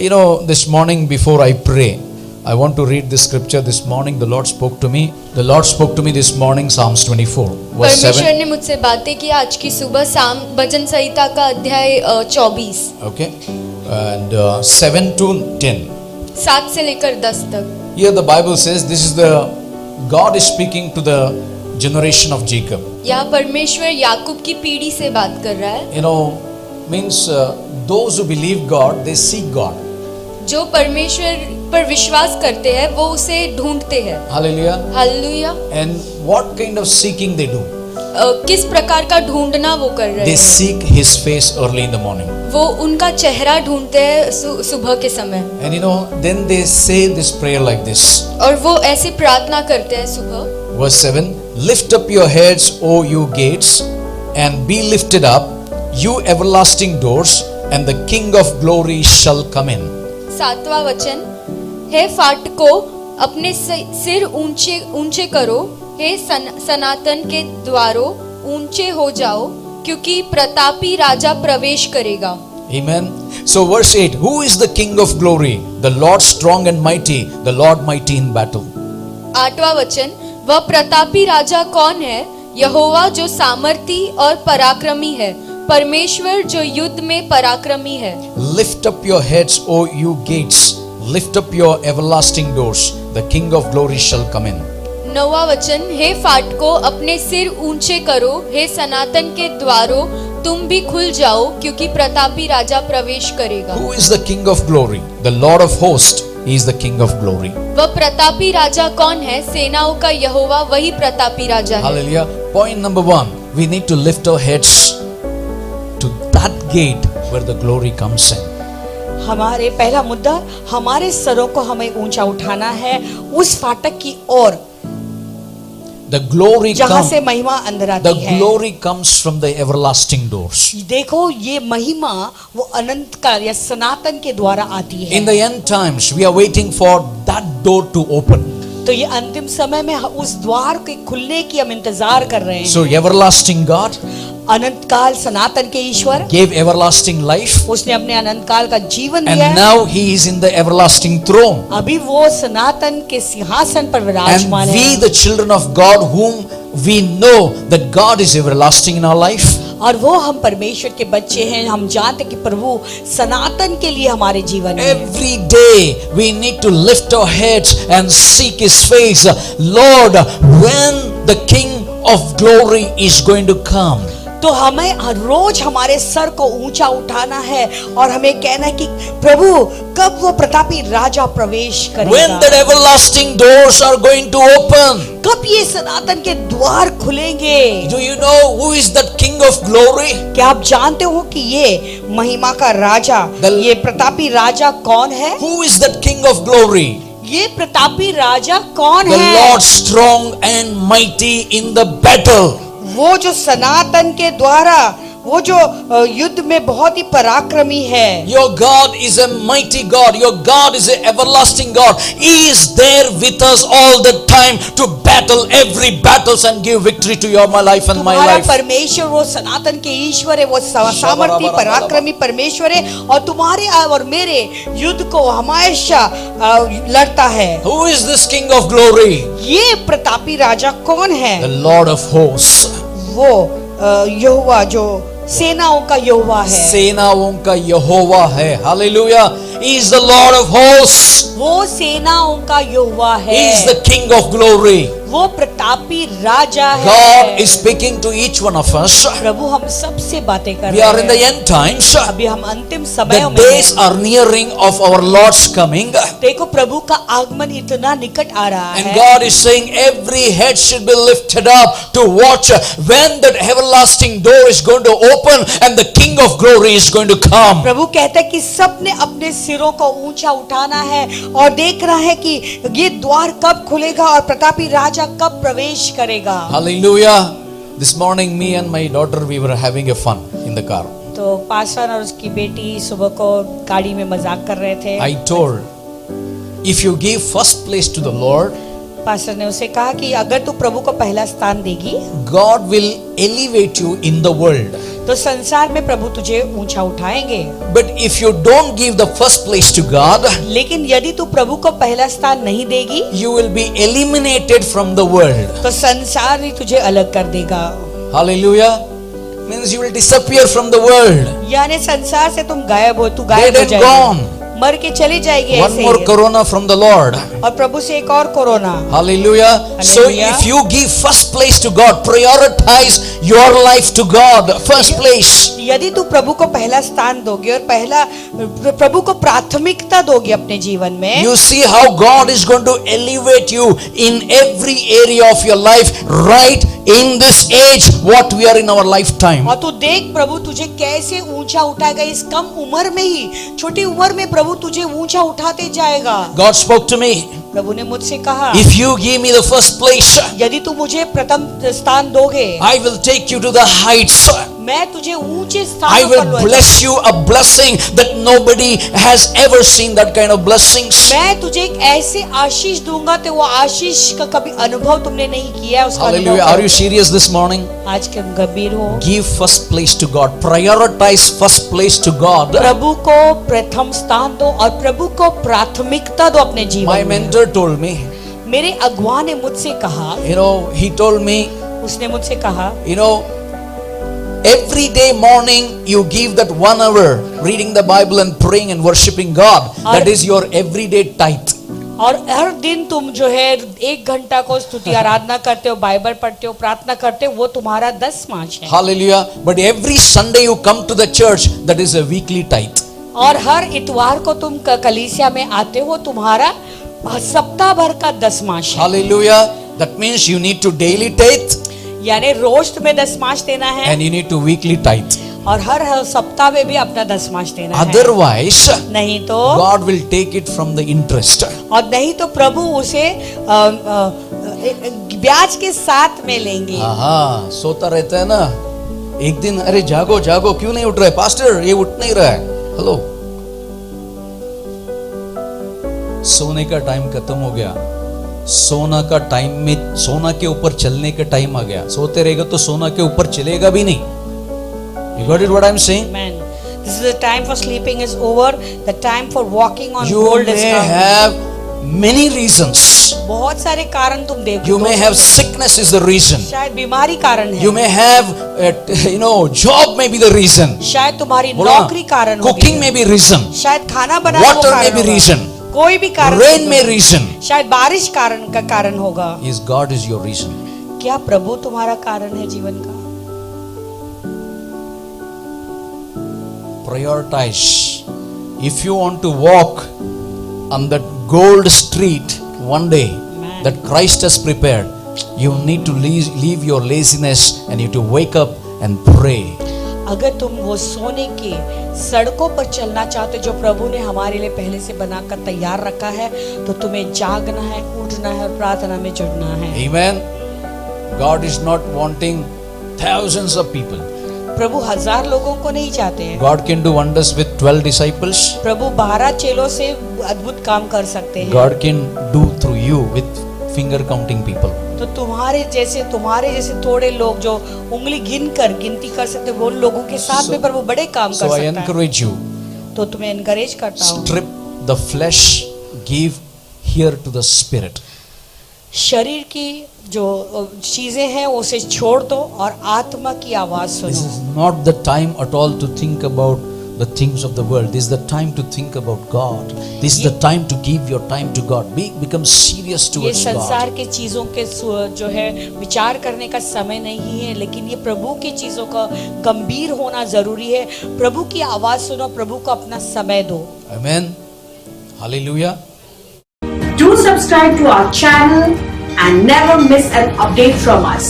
You know, this morning before I pray, I want to read this scripture. This morning the Lord spoke to me. The Lord spoke to me this morning, Psalms 24, verse 7. परमेश्वर ने मुझसे बातें की आज की सुबह साम भजन संहिता का अध्याय 24 Okay, and 7 to 10. 7 से लेकर 10 तक. Here the Bible says, this is the God is speaking to the generation of Jacob. यहाँ परमेश्वर याकूब की पीढ़ी से बात कर रहा है. You know, means those who believe God, they seek God. जो परमेश्वर पर विश्वास करते हैं वो उसे ढूंढते हैं. Hallelujah. Hallelujah. And what kind of seeking they do? किस प्रकार का ढूंढना वो कर रहे They हैं? seek His face early in the morning. वो उनका चेहरा ढूंढते हैं सुबह के समय. And you know, then they say this prayer like this. और वो ऐसी प्रार्थना करते हैं सुबह. Verse 7, lift up your heads, O you gates, and be lifted up, you everlasting doors, and the King of glory shall come in. 7वां वचन, हे फाटको अपने सिर ऊंचे ऊंचे करो, हे सनातन के द्वारों ऊंचे हो जाओ, क्योंकि प्रतापी राजा प्रवेश करेगा. Amen. So verse 8, who is the King of glory? The Lord strong and mighty, the Lord mighty in battle. 8वां वचन, वह प्रतापी राजा कौन है? यहोवा जो सामर्थी और पराक्रमी है, परमेश्वर जो युद्ध में पराक्रमी है. Lift up your heads, O you gates, lift up your everlasting doors, the King of glory shall come in. 9वां वचन, हे फाटको अपने सिर ऊंचे करो, हे सनातन के द्वारों तुम भी खुल जाओ, क्योंकि प्रतापी राजा प्रवेश करेगा. Who is the King of glory? The Lord of hosts, He is the King of glory. वह प्रतापी राजा कौन है? सेनाओं का यहोवा वही प्रतापी राजा है. Hallelujah. Point number 1, we need to lift our heads to that gate where the glory comes in. हमारे पहला मुद्दा, हमारे सरों को हमें ऊंचा उठाना है उस फाटक की ओर The glory जहां से comes. महिमा अंदर The आती है. glory comes from the everlasting doors. देखो ये महिमा वो अनंत काल या सनातन के द्वारा आती है. In the end times, we are waiting for that door to open. तो ये अंतिम समय में उस द्वार के खुलने की हम इंतजार कर रहे हैं. So everlasting God अनंत काल सनातन के ईश्वर gave everlasting life, उसने अपने अनंत काल का जीवन and दिया है. now He is in the everlasting throne. अभी वो सनातन के सिंहासन पर And विराजमान we, है. the children of God, whom we know that God is everlasting in our life, और वो हम परमेश्वर के बच्चे हैं. हम जानते कि प्रभु सनातन के लिए हमारे जीवन में every day we need to lift our heads and seek His face. Lord, when the King of glory is going to come? तो हमें रोज हमारे सर को ऊंचा उठाना है और हमें कहना है कि प्रभु कब वो प्रतापी राजा प्रवेश When करेगा. the everlasting doors are going to open? कब ये सनातन के द्वार खुलेंगे. Do you know who is that King of glory? क्या आप जानते हो कि ये महिमा का राजा, ये प्रतापी राजा कौन है? Who is that King of glory? ये प्रतापी राजा कौन The है? Lord strong and mighty in the battle. वो जो सनातन के द्वारा वो जो युद्ध में बहुत ही पराक्रमी है. Your God is a mighty God. Your God is an everlasting God. He is there with us all the time to battle every battles and give victory to your my life and my तुम्हारा life. परमेश्वर वो सनातन के ईश्वर है, वो सामर्थी पराक्रमी परमेश्वर है और तुम्हारे और मेरे युद्ध को हमेशा लड़ता है. Who is this King of glory? ये प्रतापी राजा कौन है? The Lord of hosts. वो यहोवा जो सेनाओं का यहोवा है. सेनाओं का यहोवा है. Hallelujah. He is the Lord of hosts. वो सेनाओं का यहोवा है. He is the King of glory. वो प्रतापी राजा है. God is speaking to each one of us. प्रभु हम सबसे बातें कर We रहे are in the हैं. end times. अभी हम अंतिम समयों The में days are nearing of our Lord's coming. देखो प्रभु का आगमन इतना निकट आ रहा And है. God is saying every head should be lifted up to watch when that everlasting door is going to open and the King of glory is going to come. प्रभु कहता है कि सबने अपने सिरों को ऊंचा उठाना है और देख रहा है कि ये द्वार कब खुलेगा और प्रतापी राजा कब प्रवेश करेगा. Hallelujah. This morning me and my daughter we were having a fun in the car. तो पासवान और उसकी बेटी सुबह को गाड़ी में मजाक कर रहे थे. I told, if you give first place to the Lord, pastor ने उसे कहा कि अगर तू प्रभु को पहला स्थान देगी God will elevate you in the world. तो संसार में प्रभु तुझे ऊंचा उठाएंगे। But if you don't give the first place to God, लेकिन यदि तू प्रभु को पहला स्थान नहीं देगी you will be eliminated from the world. तो संसार ही तुझे अलग कर देगा। Hallelujah. Means you will disappear from the world. यानी संसार से तुम गायब हो, तू गायब Dead हो and जाएगी, gone. मर के चली जाएगी One ऐसे more he. corona from the Lord. और प्रभु से एक और corona. Hallelujah. So Hallelujah. if you give first place to God, prioritize your life to God, first place. यदि तू प्रभु को पहला स्थान दोगे और प्रभु को प्राथमिकता दोगे अपने जीवन में, You see how God is going to elevate you in every area of your life right in this age what we are in our lifetime. और तू देख प्रभु तुझे कैसे ऊंचा उठाएगा। इस कम उम्र में ही, छोटी उम्र में प्रभु तुझे ऊंचा उठाते जाएगा। God spoke to me. प्रभु ने मुझसे कहा, If you give me the first place, यदि तू मुझे प्रथम स्थान दोगे, I will take you to the heights. मैं तुझे ऊंचे I स्थानों पर will ले bless you a blessing that nobody has ever seen that kind of blessings. मैं तुझे एक ऐसे आशीष दूंगा तो वो आशीष का कभी अनुभव तुमने नहीं किया है, उसका अनुभव Hallelujah. Are करो। you serious this morning? आज के गंभीर हो। Give first place to God. Prioritize first place to God. प्रभु को प्रथम स्थान दो और प्रभु को प्राथमिकता दो अपने My जीवन में। mentor told me, मेरे अगुआ ने मुझसे कहा, he told me, उसने मुझसे कहा, every day morning you give that 1 hour reading the Bible and praying and worshiping God. That is your everyday tithe. और हर दिन तुम जो है 1 घंटा को स्तुति आराधना करते हो, बाइबल पढ़ते हो, प्रार्थना करते हो, वो तुम्हारा 10वां है। Hallelujah. But every Sunday you come to the church, that is a weekly tithe. और हर इतवार को तुम कलीसिया में आते हो, तुम्हारा सप्ताह भर का 10वां है। Hallelujah. That means you need to daily tithe यानी रोज तुम्हें 10वां देना है and you need to weekly tithe. और हर सप्ताह में भी अपना 10वां देना है। Otherwise, नहीं तो God will take it from the interest. और नहीं तो प्रभु उसे ब्याज के साथ में लेंगे। हाँ, सोता रहता है ना, एक दिन अरे जागो जागो क्यों नहीं उठ रहा है पास्टर, ये उठ नहीं रहा है। हेलो, सोने का टाइम खत्म हो गया, सोना का टाइम में सोना के ऊपर चलने का टाइम आ गया। सोते रहेगा तो सोना के ऊपर चलेगा भी नहीं। You got it what I'm saying? Amen. This is the time for sleeping is over. The time for walking on You gold is may come. have many reasons. बहुत सारे कारण तुम देखो। You may have sickness is the reason. शायद बीमारी कारण है। You may have job may be the reason. शायद तुम्हारी बोलो ना, नौकरी कारण होगी। cooking may be reason. शायद खाना बनाना वो Water may कारण be होगा। reason. कोई भी कारण Rain होगा। may reason. शायद बारिश कारण होगा। Is God is your reason. क्या प्रभु तुम्हारा कारण है जीवन का? Prioritize. If you want to walk on that gold street one day Amen. that Christ has prepared, you need to leave your laziness and you need to wake up and pray. अगर तुम वो सोने की सड़कों पर चलना चाहते जो प्रभु ने हमारे लिए पहले से बनाकर तैयार रखा है, तो तुम्हें जागना है, उठना है और प्रार्थना में जुड़ना है। Amen. God is not wanting thousands of people. प्रभु 1000 लोगों को नहीं चाहते हैं। God can do wonders with 12 disciples. प्रभु 12 चेलों से अद्भुत काम कर सकते हैं। God can do through you with finger counting people. तो तुम्हारे जैसे थोड़े लोग जो उंगली गिनती कर सकते हैं, वो लोगों के साथ में प्रभु बड़े काम कर So I सकता है। encourage you, तो तुम्हें एनकरेज करता हूँ, strip the flesh, give ear to the spirit. शरीर की जो चीजें हैं उसे छोड़ दो और आत्मा की आवाज This सुनो। is not the time at all to think about the things of the world. This is the time to think about God. This is the time to give your time to God. Become serious ये towards संसार God. के चीजों के जो है विचार करने का समय नहीं है, लेकिन ये प्रभु की चीजों का गंभीर होना जरूरी है। प्रभु की आवाज सुनो, प्रभु को अपना समय दो। Amen. Hallelujah. Do subscribe to our channel and never miss an update from us.